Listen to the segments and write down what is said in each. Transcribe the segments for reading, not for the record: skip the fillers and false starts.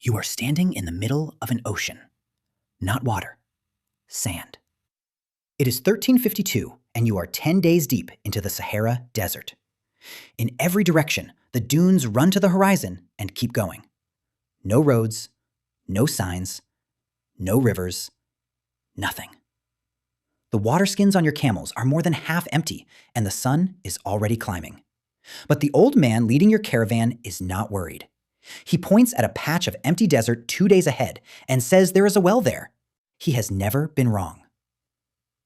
You are standing in the middle of an ocean. Not water, sand. It is 1352, and you are 10 days deep into the Sahara Desert. In every direction, the dunes run to the horizon and keep going. No roads, no signs, no rivers, nothing. The water skins on your camels are more than half empty, and the sun is already climbing. But the old man leading your caravan is not worried. He points at a patch of empty desert 2 days ahead and says there is a well there. He has never been wrong.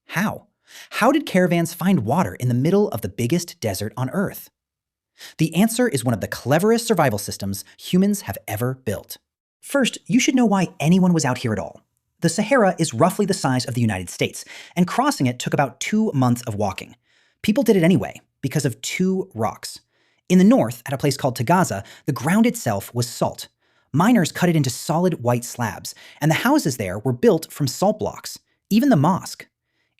How? How did caravans find water in the middle of the biggest desert on Earth? The answer is one of the cleverest survival systems humans have ever built. First, you should know why anyone was out here at all. The Sahara is roughly the size of the United States, and crossing it took about 2 months of walking. People did it anyway, because of 2 rocks. In the north, at a place called Taghaza, the ground itself was salt. Miners cut it into solid white slabs, and the houses there were built from salt blocks, even the mosque.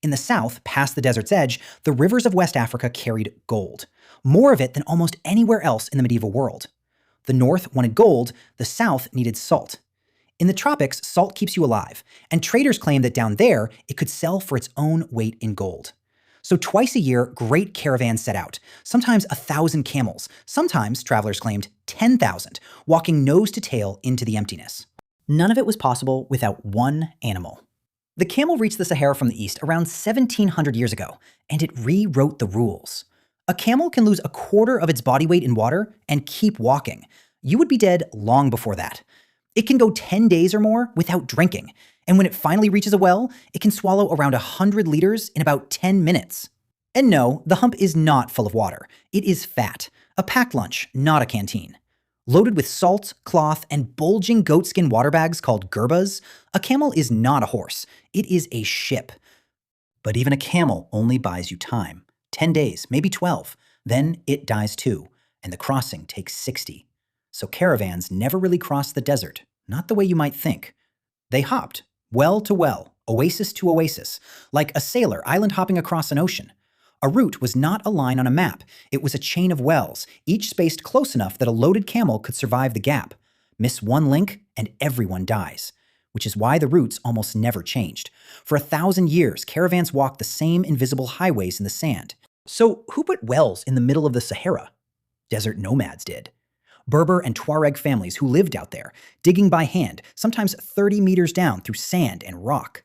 In the south, past the desert's edge, the rivers of West Africa carried gold, more of it than almost anywhere else in the medieval world. The north wanted gold, the south needed salt. In the tropics, salt keeps you alive, and traders claimed that down there, it could sell for its own weight in gold. So twice a year, great caravans set out, sometimes 1,000 camels, sometimes, travelers claimed, 10,000, walking nose to tail into the emptiness. None of it was possible without one animal. The camel reached the Sahara from the east around 1,700 years ago, and it rewrote the rules. A camel can lose a quarter of its body weight in water and keep walking. You would be dead long before that. It can go 10 days or more without drinking, and when it finally reaches a well, it can swallow around 100 liters in about 10 minutes. And no, the hump is not full of water. It is fat, a packed lunch, not a canteen. Loaded with salt, cloth, and bulging goatskin water bags called gerbas, a camel is not a horse. It is a ship. But even a camel only buys you time. 10 days, maybe 12. Then it dies too, and the crossing takes 60. So caravans never really crossed the desert, not the way you might think. They hopped, well to well, oasis to oasis, like a sailor island hopping across an ocean. A route was not a line on a map. It was a chain of wells, each spaced close enough that a loaded camel could survive the gap. Miss one link, and everyone dies. Which is why the routes almost never changed. For 1,000 years, caravans walked the same invisible highways in the sand. So who put wells in the middle of the Sahara? Desert nomads did. Berber and Tuareg families who lived out there, digging by hand, sometimes 30 meters down through sand and rock.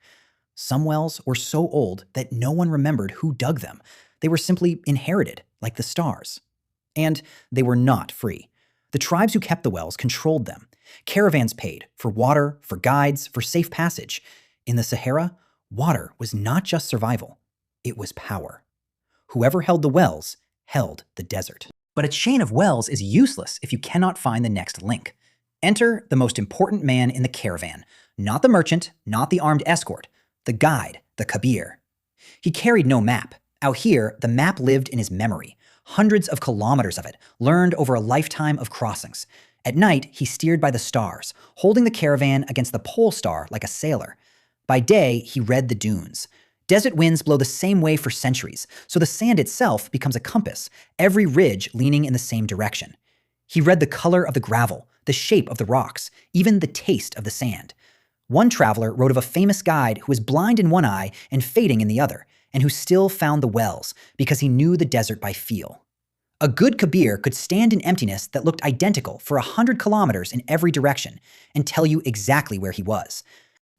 Some wells were so old that no one remembered who dug them. They were simply inherited, like the stars. And they were not free. The tribes who kept the wells controlled them. Caravans paid for water, for guides, for safe passage. In the Sahara, water was not just survival, it was power. Whoever held the wells held the desert. But a chain of wells is useless if you cannot find the next link. Enter the most important man in the caravan, not the merchant, not the armed escort, the guide, the khabir. He carried no map. Out here, the map lived in his memory, hundreds of kilometers of it, learned over a lifetime of crossings. At night, he steered by the stars, holding the caravan against the pole star like a sailor. By day, he read the dunes. Desert winds blow the same way for centuries, so the sand itself becomes a compass, every ridge leaning in the same direction. He read the color of the gravel, the shape of the rocks, even the taste of the sand. One traveler wrote of a famous guide who was blind in one eye and fading in the other, and who still found the wells because he knew the desert by feel. A good khabir could stand in emptiness that looked identical for 100 kilometers in every direction and tell you exactly where he was.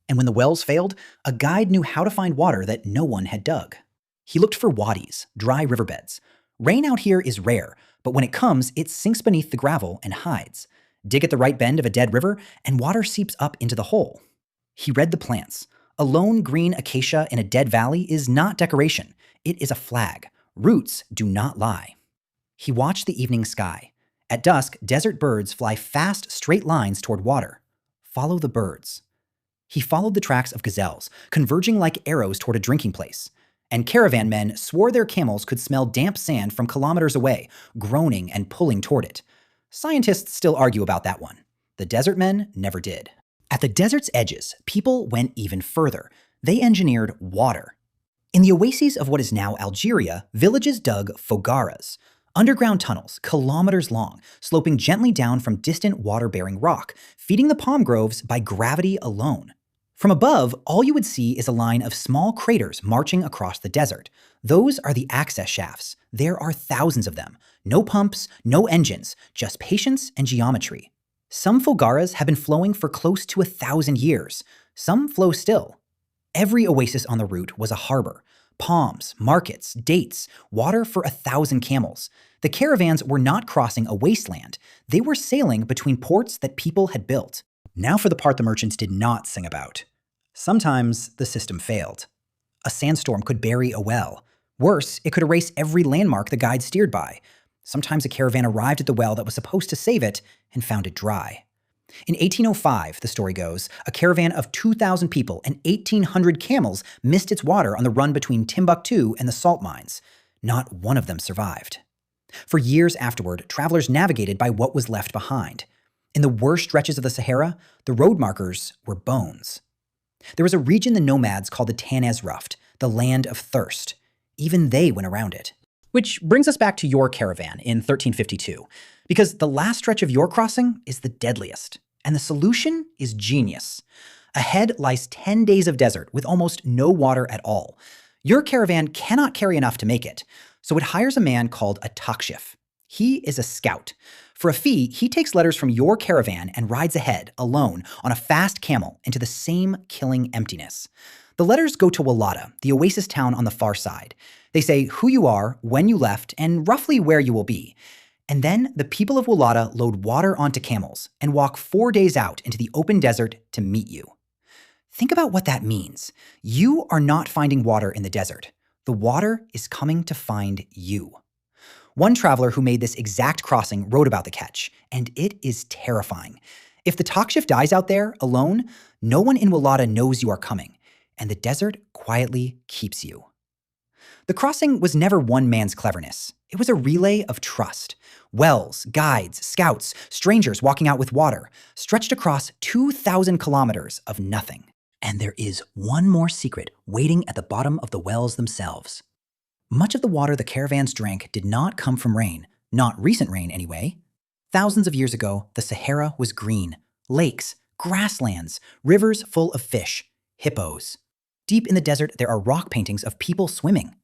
And when the wells failed, a guide knew how to find water that no one had dug. He looked for wadis, dry riverbeds. Rain out here is rare, but when it comes, it sinks beneath the gravel and hides. Dig at the right bend of a dead river, and water seeps up into the hole. He read the plants. A lone green acacia in a dead valley is not decoration. It is a flag. Roots do not lie. He watched the evening sky. At dusk, desert birds fly fast, straight lines toward water. Follow the birds. He followed the tracks of gazelles, converging like arrows toward a drinking place. And caravan men swore their camels could smell damp sand from kilometers away, groaning and pulling toward it. Scientists still argue about that one. The desert men never did. At the desert's edges, people went even further. They engineered water. In the oases of what is now Algeria, villages dug foggaras. Underground tunnels, kilometers long, sloping gently down from distant water-bearing rock, feeding the palm groves by gravity alone. From above, all you would see is a line of small craters marching across the desert. Those are the access shafts. There are thousands of them. No pumps, no engines, just patience and geometry. Some foggaras have been flowing for close to 1,000 years. Some flow still. Every oasis on the route was a harbor. Palms, markets, dates, water for 1,000 camels. The caravans were not crossing a wasteland. They were sailing between ports that people had built. Now for the part the merchants did not sing about. Sometimes the system failed. A sandstorm could bury a well. Worse, it could erase every landmark the guide steered by. Sometimes a caravan arrived at the well that was supposed to save it and found it dry. In 1805, the story goes, a caravan of 2,000 people and 1,800 camels missed its water on the run between Timbuktu and the salt mines. Not one of them survived. For years afterward, travelers navigated by what was left behind. In the worst stretches of the Sahara, the road markers were bones. There was a region the nomads called the Taghaza, the land of thirst. Even they went around it. Which brings us back to your caravan in 1352, because the last stretch of your crossing is the deadliest, and the solution is genius. Ahead lies 10 days of desert with almost no water at all. Your caravan cannot carry enough to make it, so it hires a man called a takshif. He is a scout. For a fee, he takes letters from your caravan and rides ahead, alone, on a fast camel into the same killing emptiness. The letters go to Walata, the oasis town on the far side. They say who you are, when you left, and roughly where you will be. And then the people of Walata load water onto camels and walk 4 days out into the open desert to meet you. Think about what that means. You are not finding water in the desert. The water is coming to find you. One traveler who made this exact crossing wrote about the catch, and it is terrifying. If the takshif dies out there, alone, no one in Walata knows you are coming, and the desert quietly keeps you. The crossing was never one man's cleverness. It was a relay of trust. Wells, guides, scouts, strangers walking out with water, stretched across 2,000 kilometers of nothing. And there is one more secret waiting at the bottom of the wells themselves. Much of the water the caravans drank did not come from rain, not recent rain anyway. Thousands of years ago, the Sahara was green. Lakes, grasslands, rivers full of fish, hippos. Deep in the desert, there are rock paintings of people swimming.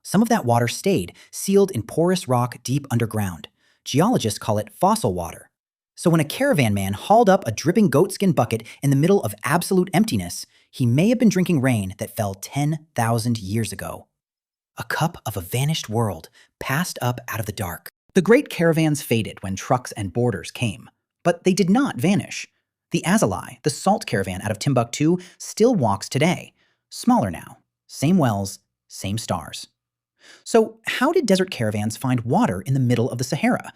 Some of that water stayed, sealed in porous rock deep underground. Geologists call it fossil water. So when a caravan man hauled up a dripping goatskin bucket in the middle of absolute emptiness, he may have been drinking rain that fell 10,000 years ago. A cup of a vanished world, passed up out of the dark. The great caravans faded when trucks and boarders came, but they did not vanish. The Azalai, the salt caravan out of Timbuktu, still walks today. Smaller now, same wells, same stars. So how did desert caravans find water in the middle of the Sahara?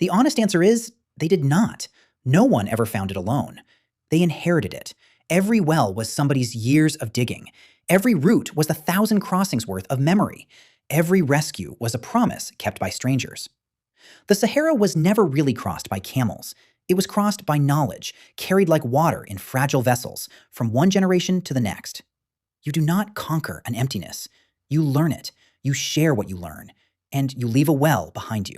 The honest answer is, they did not. No one ever found it alone. They inherited it. Every well was somebody's years of digging. Every route was 1,000 crossings worth of memory. Every rescue was a promise kept by strangers. The Sahara was never really crossed by camels. It was crossed by knowledge, carried like water in fragile vessels, from one generation to the next. You do not conquer an emptiness. You learn it. You share what you learn. And you leave a well behind you.